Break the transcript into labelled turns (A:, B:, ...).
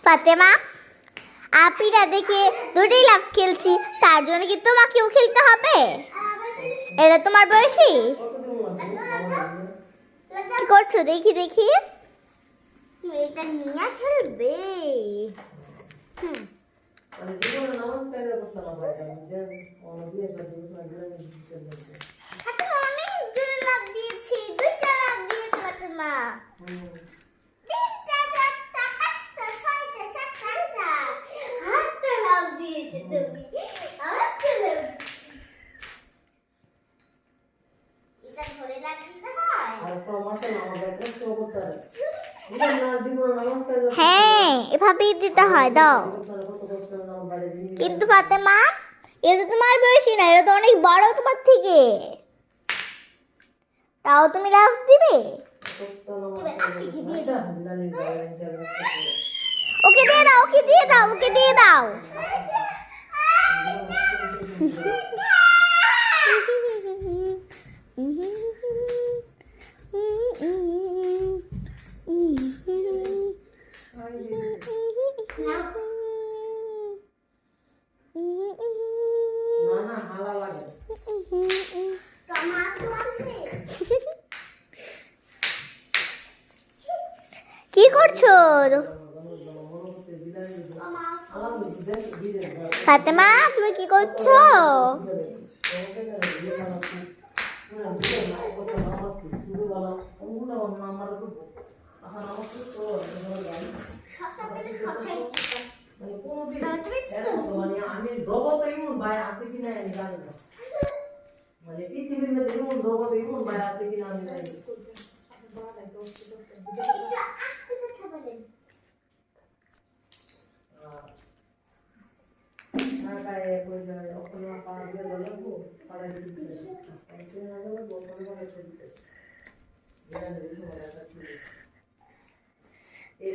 A: ফাতেমা আপিরা দেখে দুটোই লাভ খেলছি, তার জন্য কি তোমাকেও খেলতে হবে? এটা তোমার বয়সী? কি করছো দেখি দেখি? এটা নিয়ে খেলবে? অনেক জোরে লাভ দিয়েছি, দুইটা লাভ দিয়েছি ফাতেমা। হ্যাঁ এভাবেই দিতে হয়, দাও। কিন্তু ফাতেমা এটা তো তোমার বয়সী না, এটা তো অনেক বড় তোমার থেকে, তাও তুমি লাভ দিবে? ওকে দিয়ে দাও, ওকে দিয়ে দাও, ওকে দিয়ে দাও। কি করছো ফাতেমা, তুমি কি করছো?
B: আমি জগতে এমন ভাই আছে কিনা আমি জানি না, মানে পৃথিবীর মধ্যে এমন জগতে এমন ভাই আছে কিনা আমি জানি না।